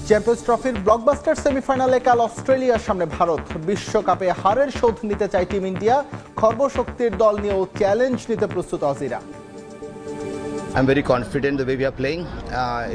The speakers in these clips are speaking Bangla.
চ্যাম্পিয়ন্স ট্রফির ব্লকবাস্টার সেমিফাইনালে কাল অস্ট্রেলিয়ার সামনে ভারত। বিশ্বকাপে হারের শোধ নিতে চায় টিম ইন্ডিয়া। খর্বশক্তির দল নিয়েও চ্যালেঞ্জ নিতে প্রস্তুত অজিরা। I'm very confident the way we are playing.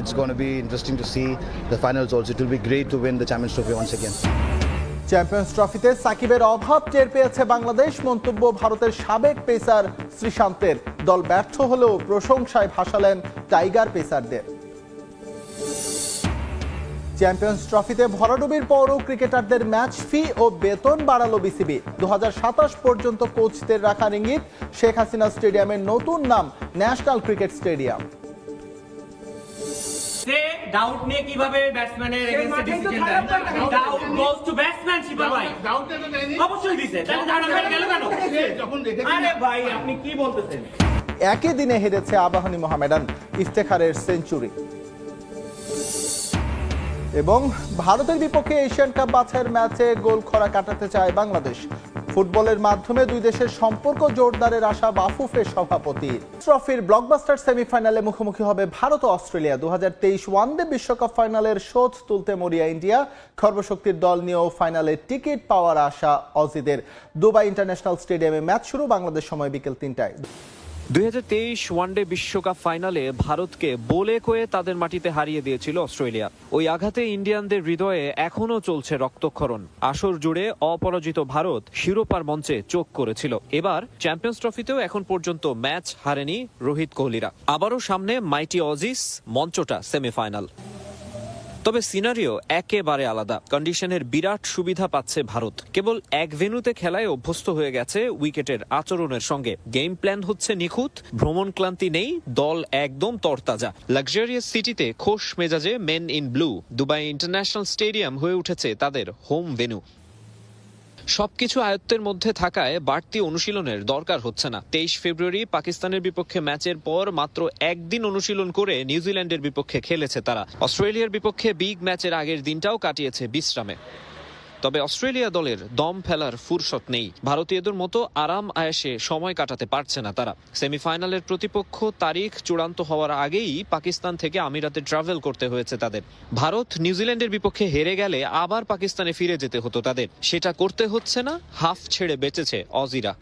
It's going to be interesting to see the finals also. It will be great to win the Champions Trophy once again. Champions ট্রফিতে সাকিবের অভাব টের পেয়েছে বাংলাদেশ। মন্তব্য ভারতের সাবেক পেসার শ্রীশান্তের। দল ব্যর্থ হলেও প্রশংসায় ভাসালেন টাইগার পেসারদের। চ্যাম্পিয়ন্স ট্রফিতে ভরাডুবির পরও ক্রিকেটারদের ম্যাচ ফি ও বেতন বাড়ালো বিসিবি। 2027 পর্যন্ত কোচদের রাখার ইঙ্গিত। শেখ হাসিনা স্টেডিয়ামের নতুন নাম ন্যাশনাল ক্রিকেট স্টেডিয়াম। ডাউট নিয়ে কিভাবে ব্যাটসম্যানের এগেইনস্টে ডিসিশন দেন? Doubt goes to batsman Shiba ভাই। ডাউট তো নেই, অবশ্যই দিছে। তাহলে ডাউট হয়ে গেল কেন? যখন দেখেছেন আরে ভাই আপনি কি বলতেছেন? একই দিনে হেরেছে আবাহনী মোহামেডান। ইফতেখারের সেঞ্চুরি। এবং ভারতের বিপক্ষে এশিয়ান কাপ বাছাইয়ের ম্যাচে গোল খরা কাটাতে চায় বাংলাদেশ। ফুটবলের মাধ্যমে দুই দেশের সম্পর্ক জোরদারের আশা বাফুফের সভাপতি। ট্রফির ব্লকবাস্টার সেমিফাইনালে মুখোমুখি হবে ভারত ও অস্ট্রেলিয়া। 2023 ওয়ানডে বিশ্বকাপ ফাইনালের শোধ তুলতে মরিয়া ইন্ডিয়া। খর্বশক্তির দল নিয়েও ফাইনালে টিকিট পাওয়ার আশা অজিদের। দুবাই ইন্টারন্যাশনাল স্টেডিয়ামে ম্যাচ শুরু বাংলাদেশ সময় বিকেল 3টায়। 2023 ওয়ানডে বিশ্বকাপ ফাইনালে ভারতকে বলে কয়ে তাদের মাটিতে হারিয়ে দিয়েছিল অস্ট্রেলিয়া। ওই আঘাতে ইন্ডিয়ানদের হৃদয়ে এখনও চলছে রক্তক্ষরণ। আসর জুড়ে অপরাজিত ভারত শিরোপার মঞ্চে চোখ করেছিল। এবার চ্যাম্পিয়ন্স ট্রফিতেও এখন পর্যন্ত ম্যাচ হারেনি রোহিত কোহলিরা। আবারও সামনে মাইটি অজিস, মঞ্চটা সেমিফাইনাল। তবে সিনারিও একেবারে আলাদা। কন্ডিশনের বিরাট সুবিধা পাচ্ছে ভারত। কেবল এক ভেন্যুতে খেলায় অভ্যস্ত হয়ে গেছে উইকেটের আচরণের সঙ্গে। গেম প্ল্যান হচ্ছে নিখুঁত, ভ্রমণ ক্লান্তি নেই, দল একদম তরতাজা। লাক্সারিয়াস সিটিতে খোশ মেজাজে men in blue. Dubai international stadium হয়ে উঠেছে তাদের হোম ভেন্যু। সবকিছু আয়ত্তের মধ্যে থাকায় বাড়তি অনুশীলনের দরকার হচ্ছে না। 23 ফেব্রুয়ারি পাকিস্তানের বিপক্ষে ম্যাচের পর মাত্র একদিন অনুশীলন করে নিউজিল্যান্ডের বিপক্ষে খেলেছে তারা। অস্ট্রেলিয়ার বিপক্ষে বিগ ম্যাচের আগের দিনটাও কাটিয়েছে বিশ্রামে। তবে অস্ট্রেলিয়া দলের দম ফেলার ফুরসত নেই। ভারতীয়দের মতো আরাম আয়েশে সময় কাটাতে পারছে না তারা। সেমিফাইনালের প্রতিপক্ষ তারিখ চূড়ান্ত হওয়ার আগেই পাকিস্তান থেকে আমিরাতে ট্রাভেল করতে হয়েছে তাদের। ভারত নিউজিল্যান্ডের বিপক্ষে হেরে গেলে আবার পাকিস্তানে ফিরে যেতে হতো তাদের। সেটা করতে হচ্ছে না। হাফ ছেড়ে বেঁচেছে অজিরা।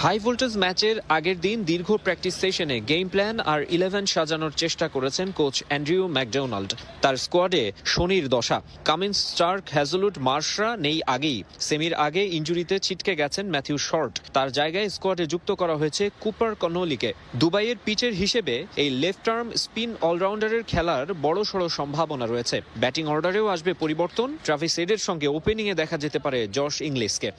হাই ভোল্টেজ ম্যাচের আগের দিন দীর্ঘ প্র্যাকটিস সেশনে গেম প্ল্যান আর 11 সাজানোর চেষ্টা করেছেন কোচ অ্যান্ড্রিউ ম্যাকডোনাল্ড। তার স্কোয়াডে শনির দশা। কামিন্স, স্টার্ক, হ্যাজলউড, মার্শরা নেই আগেই। সেমির আগে ইনজুরিতে ছিটকে গেছেন ম্যাথিউ শর্ট। তার জায়গায় স্কোয়াডে যুক্ত করা হয়েছে কুপার কনোলিকে। দুবাইয়ের পিচের হিসেবে এই লেফট আর্ম স্পিন অলরাউন্ডারের খেলার বড়সড় সম্ভাবনা রয়েছে। ব্যাটিং অর্ডারেও আসবে পরিবর্তন। ট্রাভিস হেডের সঙ্গে ওপেনিংয়ে দেখা যেতে পারে জশ ইংলিশকে।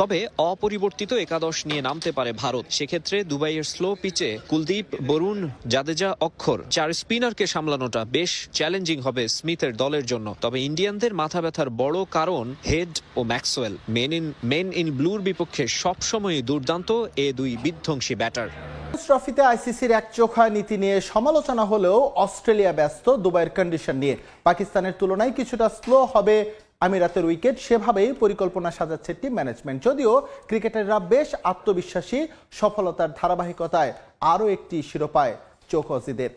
তবে অপরিবর্তিত একাদশ নিয়ে নামতে পারে ভারত। সেক্ষেত্রে দুবাইয়ের স্লো পিচে কুলদীপ, বরুণ, জাদেজা, অক্ষর 4 স্পিনারকে সামলানোটা বেশ চ্যালেঞ্জিং হবে স্মিথের দলের জন্য। তবে ইন্ডিয়ানদের মাথা ব্যথার বড় কারণ হেড ও ম্যাক্সওয়েল। মেন ইন ব্লুর বিপক্ষে সবসময়ই দুর্দান্ত এ দুই বিধ্বংসী ব্যাটার। ট্রফিতে আইসিসির একচোখা নীতি নিয়ে সমালোচনা হলেও অস্ট্রেলিয়া ব্যস্ত দুবাইয়ের কন্ডিশন নিয়ে। পাকিস্তানের তুলনায় কিছুটা স্লো হবে আমিরাতের উইকেট, সেভাবেই পরিকল্পনা সাজাচ্ছে টিম ম্যানেজমেন্ট। যদিও ক্রিকেটাররা বেশ আত্মবিশ্বাসী। সফলতার ধারাবাহিকতায় আরও একটি শিরোপায় চোখ অজিদের।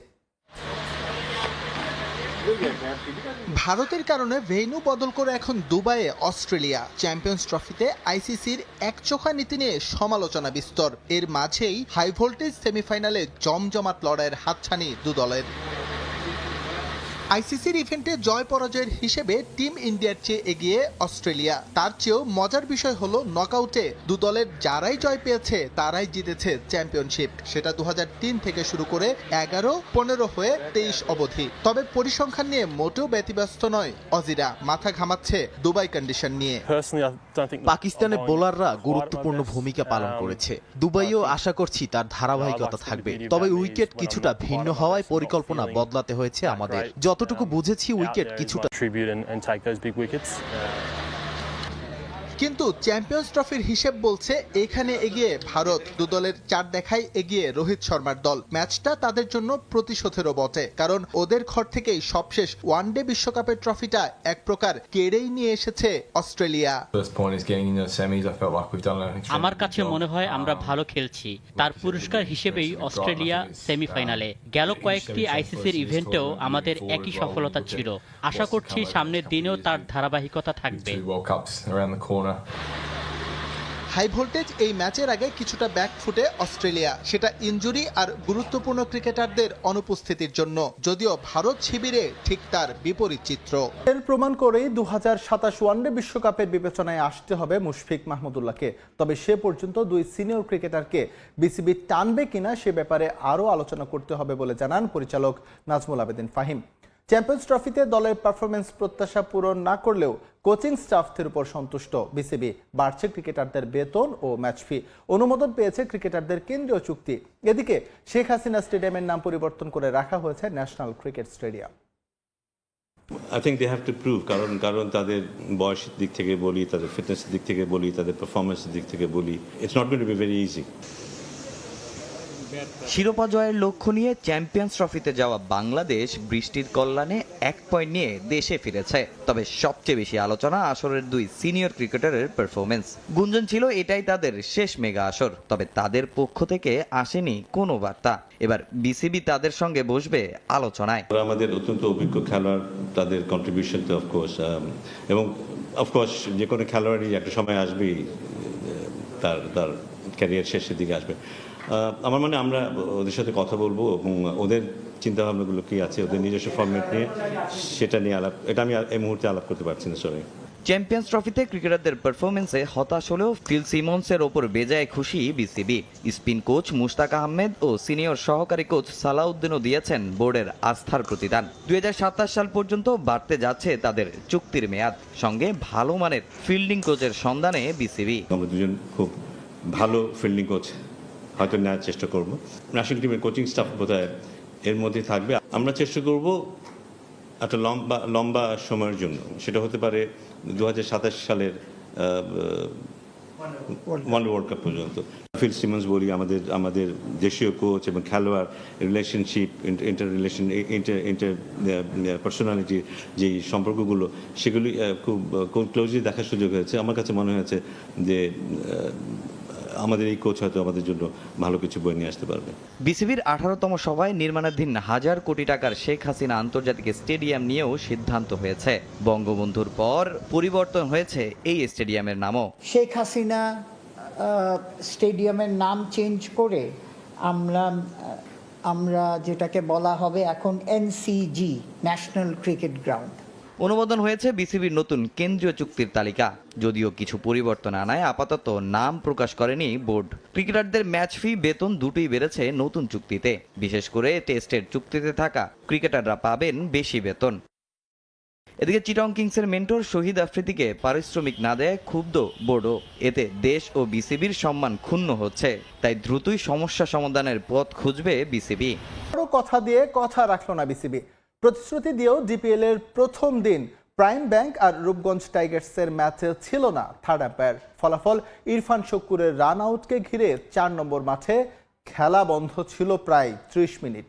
ভারতের কারণে ভেন্যু বদল করে এখন দুবাইয়ে অস্ট্রেলিয়া। চ্যাম্পিয়ন্স ট্রফিতে আইসিসির একচোখা নীতি নিয়ে সমালোচনা বিস্তর। এর মাঝেই হাই ভোল্টেজ সেমিফাইনালে জমজমাট লড়াইয়ের হাতছানি দু দলের। আইসিসির ইভেন্টে জয় পরাজয়ের হিসেবে টিম ইন্ডিয়ার চেয়ে এগিয়ে অস্ট্রেলিয়া। তার চেয়েও মজার বিষয় হলো নকআউটে দু দলের যারাই জয় পেয়েছে তারাই জিতেছে চ্যাম্পিয়নশিপ। সেটা 2003 থেকে শুরু করে 11, 15 হয়ে 23 অবধি। তবে পরিসংখ্যান নিয়ে মোটেও ব্যতিব্যস্ত নয় অজিরা। মাথা ঘামাচ্ছে দুবাই কন্ডিশন নিয়ে। পাকিস্তানের বোলাররা গুরুত্বপূর্ণ ভূমিকা পালন করেছে। দুবাইও আশা করছি তার ধারাবাহিকতা থাকবে। তবে উইকেট কিছুটা ভিন্ন হওয়ায় পরিকল্পনা বদলাতে হয়েছে আমাদের। যতটুকু বুঝেছি উইকেট কিছুটা কিন্তু চ্যাম্পিয়ন্স ট্রফির হিসেব বলছে এখানে এগিয়ে ভারত। দু দলের 4 দেখায় এগিয়ে রোহিত শর্মার দল। ম্যাচটা তাদের জন্য প্রতিশোধেরও বটে, কারণ ওদের ঘর থেকেই সবশেষ ওয়ানডে বিশ্বকাপের ট্রফিটা এক প্রকার কেড়েই নিয়ে এসেছে অস্ট্রেলিয়া। আমার কাছে মনে হয় আমরা ভালো খেলছি, তার পুরস্কার হিসেবেই অস্ট্রেলিয়া সেমিফাইনালে গেল। কয়েকটি আইসিসির ইভেন্টেও আমাদের একই সফলতা ছিল। আশা করছি সামনের দিনেও তার ধারাবাহিকতা থাকবে। হাই ভোল্টেজ এই ম্যাচের আগে কিছুটা ব্যাকফুটে অস্ট্রেলিয়া, সেটা ইনজুরি আর গুরুত্বপূর্ণ ক্রিকেটারদের অনুপস্থিতির জন্য। যদিও ভারত শিবিরে ঠিক তার বিপরীত চিত্র। এর প্রমাণ করেই 2027 ওয়ানডে বিশ্বকাপের বিবেচনায় আসতে হবে মুশফিক মাহমুদুল্লাহকে। তবে সে পর্যন্ত দুই সিনিয়র ক্রিকেটারকে বিসিবি টানবে কিনা সে ব্যাপারে আরও আলোচনা করতে হবে বলে জানান পরিচালক নাজমুল আবেদিন ফাহিম। চ্যাম্পিয়ন্স ট্রফিতে দলের পারফরমেন্স প্রত্যাশা পূরণ না করলেও কোচিং স্টাফদের উপর সন্তুষ্ট বিসিবি। বাড়ছে ক্রিকেটারদের বেতন ও ম্যাচ ফি। অনুমোদন পেয়েছে ক্রিকেটারদের কেন্দ্রীয় চুক্তি। এদিকে শেখ হাসিনা স্টেডিয়ামের নাম পরিবর্তন করে রাখা হয়েছে national cricket stadium. I think they have to prove কারণ তাদের বয়সের দিক থেকে বলি, তাদের ফিটনেসের দিক থেকে বলি, তাদের পারফরমেন্সের দিক থেকে বলি, it's not going to be very easy. শিরোপা জয়ের লক্ষ্য নিয়ে চ্যাম্পিয়ন্স ট্রফিতে যাওয়া বাংলাদেশ বৃষ্টির কল্যাণে 1 পয়েন্ট নিয়ে দেশে ফিরেছে। তবে সবচেয়ে বেশি আলোচনা আসরের দুই সিনিয়র ক্রিকেটারের পারফরমেন্স। গুঞ্জন ছিল এটাই তাদের শেষ মেগা আসর, তবে তাদের পক্ষ থেকে আসেনি কোনো বার্তা। এবার বিসিবি তাদের সঙ্গে বসবে আলোচনায়। আমাদের অত্যন্ত অভিজ্ঞ খেলোয়াড়, তাদের কন্ট্রিবিউশন তো অফকোর্স, এবং অফকোর্স যে কোনো খেলোয়াড়ই একটা সময় আসবেই, তার ক্যারিয়ার শেষের দিকে আসবে। আমার মনে আমরা ওদের সাথে কথা বলবো এবং ওদের চিন্তাভাবনাগুলো কী আছে, ওদের নিজস্ব ফরম্যাট নিয়ে সেটা নিয়ে এটা আমি এই মুহূর্তে আলাপ করতে পারছি না। সরি। চ্যাম্পিয়ন্স ট্রফিতে ক্রিকেটারদের পারফরমেন্সে হতাশ হলেও ফিল সিমন্সের ওপর বেজায় খুশি BCB. Spin coach Mushtaq Ahmed ও সিনিয়র সহকারী কোচ সালাউদ্দিনও দিয়েছেন বোর্ডের আস্থার প্রতিদান। 2027 সাল পর্যন্ত বাড়তে যাচ্ছে তাদের চুক্তির মেয়াদ। সঙ্গে ভালো মানের ফিল্ডিং কোচের সন্ধানে বিসিবি। আমরা দুজন খুব ভালো ফিল্ডিং কোচ হয়তো নেওয়ার চেষ্টা করবো। ন্যাশনাল টিমের কোচিং স্টাফ বোধহয় এর মধ্যে থাকবে। আমরা চেষ্টা করব একটা লম্বা সময়ের জন্য, সেটা হতে পারে 2027 সালের ওয়ার্ল্ড কাপ পর্যন্ত। ফিল সিমন্স বলি, আমাদের দেশীয় কোচ এবং খেলোয়াড় রিলেশনশিপ, ইন্টার পার্সোনালিটির যেই সম্পর্কগুলো, সেগুলি খুব ক্লোজলি দেখার সুযোগ হয়েছে। আমার কাছে মনে হয়েছে যে আমাদের এই কোচ হয়তো আমাদের জন্য ভালো কিছু বই নিয়ে আসতে পারবে। বিসিবির 18তম সভায় নির্মাণাধীন 1000 কোটি টাকার শেখ হাসিনা আন্তর্জাতিক স্টেডিয়াম নিয়েও সিদ্ধান্ত হয়েছে। বঙ্গবন্ধুর পর পরিবর্তন হয়েছে এই স্টেডিয়ামের নামও। শেখ হাসিনা স্টেডিয়ামের নাম চেঞ্জ করে আমরা যেটাকে বলা হবে এখন এনসিজি, ন্যাশনাল ক্রিকেট গ্রাউন্ড। অনুমোদন হয়েছে বিসিবির নতুন কেন্দ্রীয় চুক্তির তালিকা। যদিও কিছু পরিবর্তন আনায় আপাতত নাম প্রকাশ করেনি বোর্ড। ক্রিকেটারদের ম্যাচ ফি, বেতন দুটোই বেড়েছে নতুন চুক্তিতে। বিশেষ করে টেস্টের চুক্তিতে থাকা ক্রিকেটাররা পাবেন বেশি বেতন। এদিকে চিটং কিংসের মেন্টর শহীদ আফ্রিদিকে পারিশ্রমিক না দেয় ক্ষুব্ধ বোর্ডও। এতে দেশ ও বিসিবির সম্মান ক্ষুণ্ণ হচ্ছে। তাই দ্রুতই সমস্যা সমাধানের পথ খুঁজবে বিসিবি। আরও কথা দিয়ে কথা রাখলো না বিসিবি। প্রতিশ্রুতি দিয়েও ডিপিএল এর প্রথম দিন প্রাইম ব্যাংক আর রূপগঞ্জ টাইগার্সের ম্যাচে ছিল না থার্ড আম্পায়ার। ফলাফল ইরফান শক্কুরের রান আউটকে ঘিরে 4 নম্বর মাঠে খেলা বন্ধ ছিল প্রায় 30 মিনিট।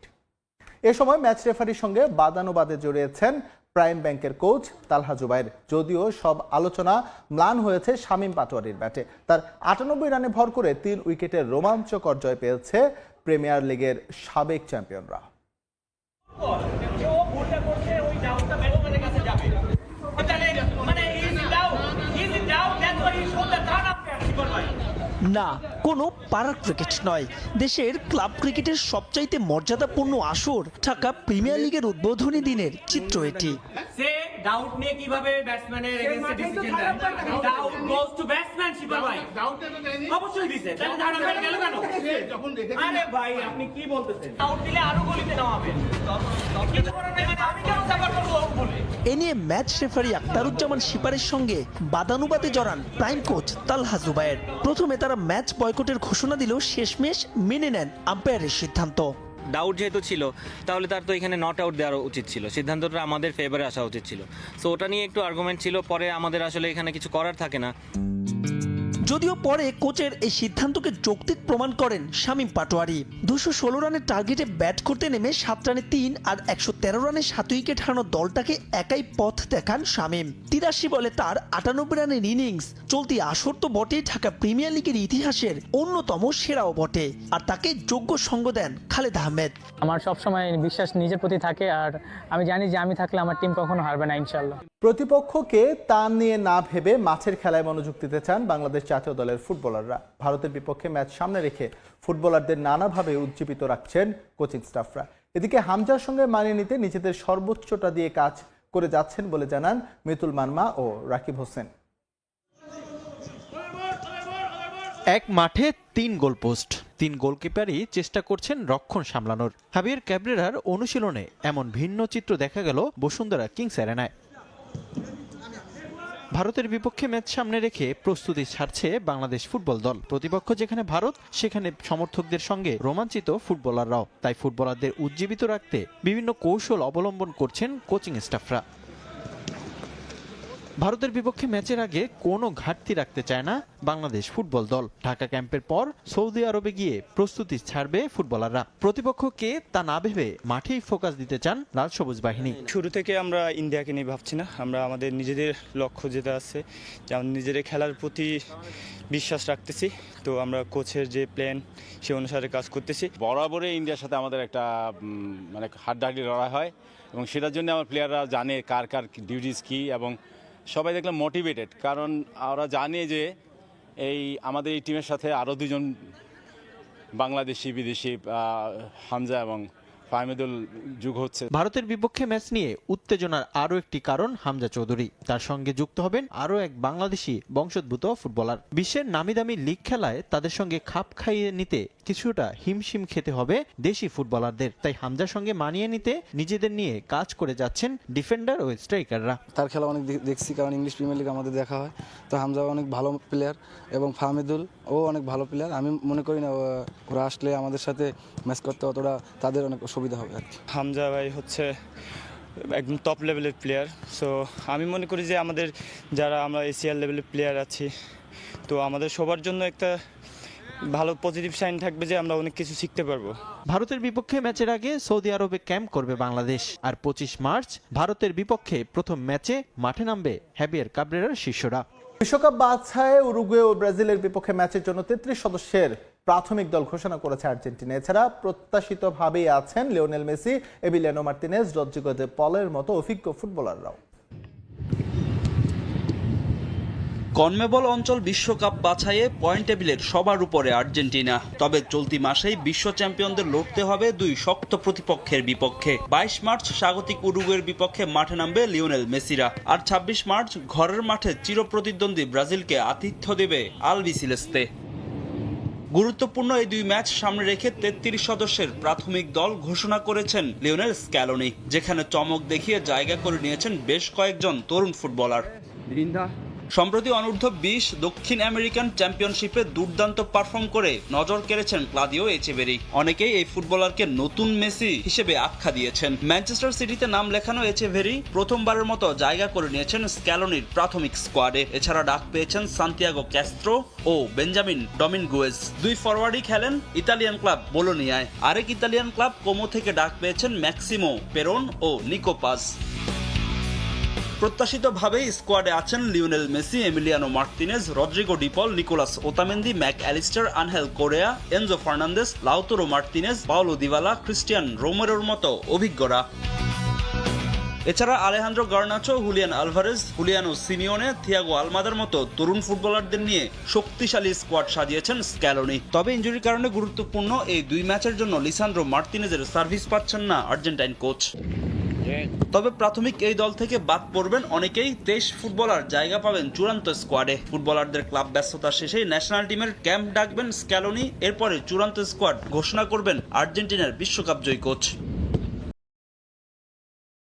এ সময় ম্যাচ রেফারির সঙ্গে বাদানুবাদে জড়িয়েছেন প্রাইম ব্যাংকের কোচ তালহা জুবায়ের। যদিও সব আলোচনা ম্লান হয়েছে শামীম পাটোয়ারির ব্যাটে। তার 98 রানে ভর করে 3 উইকেটের রোমাঞ্চকর জয় পেয়েছে প্রিমিয়ার লিগের সাবেক চ্যাম্পিয়নরা। না, কোনো পাড়ার ক্রিকেট নয়, দেশের ক্লাব ক্রিকেটের সবচাইতে মর্যাদাপূর্ণ আসর ঢাকা প্রিমিয়ার লিগের উদ্বোধনী দিনের চিত্র এটি। সে ডাউট নিয়ে কিভাবে ব্যাটসম্যানের এগেইনস্টে ডিসিশন দেয়? Doubt goes to batsman Shiba ভাই। অবশ্যই দিছে। তাহলে ধারণা করে গেল কেন? আরে ভাই আপনি কি বলতেছেন? ডাউট দিলে আরো গলিতে নামাবেন। কিছু করার নেই, মানে আমি কেন সাপোর্ট করব বলে। এ নিয়ে ম্যাচ রেফারি আখতারুজ্জামান শিপারের সঙ্গে বাদানুবাদে জড়ান প্রাইম কোচ তালহা জুবায়ের। প্রথমে তারা ম্যাচ বয়কটের ঘোষণা দিলেও শেষমেশ মেনে নেন আম্পায়ারের সিদ্ধান্ত। ডাউট যেহেতু ছিল, তাহলে তার তো এখানে নট আউট দেওয়া উচিত ছিল। সিদ্ধান্তটা আমাদের ফেভারে আসা উচিত ছিল। সো ওটা নিয়ে একটু আর্গুমেন্ট ছিল। পরে আমাদের আসলে এখানে কিছু করার থাকে না। যদিও পরে কোচের এই সিদ্ধান্তকে যৌক্তিক প্রমাণ করেন শামীম পাটোয়ারি। 216 রানের টার্গেটে ব্যাট করতে নেমে 7 রানে 3 আর 113 রানে 7 উইকেট হারানো দলটাকে একাই পথ দেখান শামীম। 83 বলে তার 98 রানের ইনিংস চলতি আসর তো বটেই, ঢাকা প্রিমিয়ার লিগের ইতিহাসের অন্যতম সেরাও বটে। আর তাকে যোগ্য সঙ্গ দেন খালেদ আহমেদ। আমার সবসময় বিশ্বাস নিজের প্রতি থাকে, আর আমি জানি যে আমি থাকলে আমার টিম কখনো হারবে না ইনশাল্লাহ। প্রতিপক্ষকে তা নিয়ে না ভেবে মাঠের খেলায় মনোযোগ দিতে চান বাংলাদেশ জাতীয় দলের ফুটবলাররা। ভারতের বিপক্ষে ম্যাচ সামনে রেখে ফুটবলারদের নানাভাবে উজ্জীবিত রাখছেন কোচিং স্টাফরা। এদিকে হামজার সঙ্গে মানিয়ে নিতে নিজেদের সর্বোচ্চটা দিয়ে কাজ করে যাচ্ছেন বলে জানান মিতুল মানমা ও রাকিব হোসেন। এক মাঠে 3 গোলপোস্ট, 3 গোলকিপারই চেষ্টা করছেন রক্ষণ সামলানোর। হাবিয়ার ক্যাবরেরার অনুশীলনে এমন ভিন্ন চিত্র দেখা গেল বসুন্ধরা কিংস অ্যারেনায়। ভারতের বিপক্ষে ম্যাচ সামনে রেখে প্রস্তুতি ছাড়ছে বাংলাদেশ ফুটবল দল। প্রতিপক্ষ যেখানে ভারত, সেখানে সমর্থকদের সঙ্গে রোমাঞ্চিত ফুটবলাররাও। তাই ফুটবলারদের উজ্জীবিত রাখতে বিভিন্ন কৌশল অবলম্বন করছেন কোচিং স্টাফরা। ভারতের বিপক্ষে ম্যাচের আগে কোনো ঘাটতি রাখতে চায় না বাংলাদেশ ফুটবল দল। ঢাকা ক্যাম্পের পর সৌদি আরবে গিয়ে প্রস্তুতি ছাড়বে ফুটবলাররা। প্রতিপক্ষকে তা না ভেবে মাঠেই ফোকাস দিতে চান লাল সবুজ বাহিনী। শুরু থেকে আমরা ইন্ডিয়াকে নিয়ে ভাবছি না, আমরা আমাদের নিজেদের লক্ষ্য যেটা আছে, যেমন নিজেদের খেলার প্রতি বিশ্বাস রাখতেছি। তো আমরা কোচের যে প্ল্যান সে অনুসারে কাজ করতেছি। বরাবরই ইন্ডিয়ার সাথে আমাদের একটা মানে হাড্ডাহাড্ডি লড়াই হয়, এবং সেটার জন্য আমার প্লেয়াররা জানে কার কার ডিউটিস কী, এবং সবাই দেখলাম মোটিভেটেড, কারণ ওরা জানে যে এই আমাদের এই টিমের সাথে আরও 2 জন বাংলাদেশি বিদেশি হামজা এবং ফাহমিদুল যুগ হচ্ছে। ভারতের বিপক্ষে ম্যাচ নিয়ে উত্তেজনার আরও একটি কারণ হামজা চৌধুরী। তার সঙ্গে যুক্ত হবেন আরও এক বাংলাদেশি বংশোদ্ভূত ফুটবলার। বিশ্বের নামিদামি লিগ খেলায় তাদের সঙ্গে খাপ খাইয়ে নিতে কিছুটা হিমশিম খেতে হবে দেশি ফুটবলারদের। তাই হামজার সঙ্গে মানিয়ে নিতে নিজেদের নিয়ে কাজ করে যাচ্ছেন ডিফেন্ডার ও স্ট্রাইকাররা। তার খেলা অনেক দেখছি, কারণ ইংলিশ প্রিমিয়ার লিগ আমাদের দেখা হয়। তো হামজা অনেক ভালো প্লেয়ার এবং ফাহমিদুল ও অনেক ভালো প্লেয়ার। আমি মনে করি না ওরা আসলে আমাদের সাথে ম্যাচ করতে অতটা তাদের অনেক সুবিধা হবে আর কি। হামজা ভাই হচ্ছে একদম টপ লেভেলের প্লেয়ার। সো আমি মনে করি যে আমাদের যারা আমরা এশিয়ার লেভেলের প্লেয়ার আছি, তো আমাদের সবার জন্য একটা ভালো পজিটিভ সাইন থাকবে যে আমরা অনেক কিছু শিখতে পারবো। ভারতের বিপক্ষে ম্যাচের আগে সৌদি আরবে ক্যাম্প করবে বাংলাদেশ। আর 25 মার্চ ভারতের বিপক্ষে প্রথম ম্যাচে মাঠে নামবে হাবিয়ার ক্যাবরেরার শিষ্যরা। বিশ্বকাপ বাছাই উরুগুয়ে ও ব্রাজিলের বিপক্ষে ম্যাচের জন্য 33 সদস্যের প্রাথমিক দল ঘোষণা করেছে আর্জেন্টিনা। এছাড়া প্রত্যাশিতভাবেই আছেন Lionel Messi, Emiliano Martinez, Rodrigo de পলের মতো অভিজ্ঞ ফুটবলাররাও। কনমেবল অঞ্চল বিশ্বকাপ বাছাইয়ে পয়েন্ট টেবিলের সবার উপরে আর্জেন্টিনা। তবে চলতি মাসেই বিশ্ব চ্যাম্পিয়নদের লড়তে হবে 2 শক্ত প্রতিপক্ষের বিপক্ষে। 22 মার্চ স্বাগতিক উরুগুয়ের বিপক্ষে মাঠে নামবে লিওনেল মেসিরা। আর 26 মার্চ ঘরের মাঠে চিরপ্রতিদ্বন্দ্বী ব্রাজিলকে আতিথ্য দেবে আলবিসেলেস্তে। গুরুত্বপূর্ণ এই 2 ম্যাচ সামনে রেখে 33 সদস্যের প্রাথমিক দল ঘোষণা করেছেন লিওনেল স্ক্যালোনি, যেখানে চমক দেখিয়ে জায়গা করে নিয়েছেন বেশ কয়েকজন তরুণ ফুটবলার। সম্প্রতি অনূর্ধ্ব 20 দক্ষিণ আমেরিকান চ্যাম্পিয়নশিপে দুর্দান্ত পারফর্ম করে নজর কেড়েছেন ক্লাদিও এচেভেরি। অনেকেই এই ফুটবলারকে নতুন মেসি হিসেবে আখ্যা দিয়েছেন। ম্যানচেস্টার সিটিতে নাম লেখানো এচেভেরি প্রথমবারের মতো জায়গা করে নিয়েছেন স্ক্যালোনির প্রাথমিক স্কোয়াডে। এছাড়া ডাক পেয়েছেন সান্তিয়াগো ক্যাস্ট্রো ও বেঞ্জামিন ডমিনগুয়েজ। 2 ফরওয়ার্ডই খেলেন ইতালিয়ান ক্লাব বোলোনিয়ায়। আরেক ইতালিয়ান ক্লাব কোমো থেকে ডাক পেয়েছেন ম্যাক্সিমো পেরোন ও নিকো পাজ। প্রত্যাশিতভাবেই স্কোয়াডে আছেন Lionel Messi, Emiliano Martinez, Rodrigo de Paul, Nicolas Otamendi, Mac Allister, Angel Correa, Enzo Fernandez, Lautaro Martinez, Paulo Dybala, Cristian রোমেরোর মতো অভিজ্ঞরা। এছাড়া Alejandro Garnacho, Julian Alvarez, Giuliano Simeone, Thiago আলমাদার মতো তরুণ ফুটবলারদের নিয়ে শক্তিশালী স্কোয়াড সাজিয়েছেন স্ক্যালোনি। তবে ইনজুরির কারণে গুরুত্বপূর্ণ এই 2 ম্যাচের জন্য লিসান্দ্রো মার্তিনেজের সার্ভিস পাচ্ছেন না আর্জেন্টাইন কোচ। তবে প্রাথমিক এই দল থেকে বাদ পড়বেন অনেকেই। 23 ফুটবলার জায়গা পাবেন চূড়ান্ত স্কোয়াডে। ফুটবলারদের ক্লাব ব্যস্ততা শেষেই ন্যাশনাল টিমের ক্যাম্প ডাকবেন স্ক্যালোনি। এরপরে চূড়ান্ত স্কোয়াড ঘোষণা করবেন আর্জেন্টিনার বিশ্বকাপ জয়ী কোচ।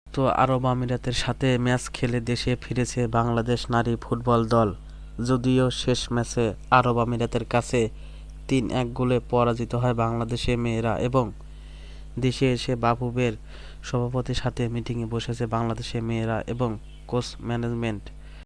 তো আরব আমিরাতের সাথে ম্যাচ খেলে দেশে ফিরেছে বাংলাদেশ নারী ফুটবল দল। যদিও শেষ ম্যাচে আরব আমিরাতের কাছে 3-1 গোলে পরাজিত হয় বাংলাদেশের মেয়েরা, এবং দেশে এসে বাফুফের সভাপতির সাথে মিটিংয়ে বসেছে বাংলাদেশের মেয়েরা এবং কোচ ম্যানেজমেন্ট।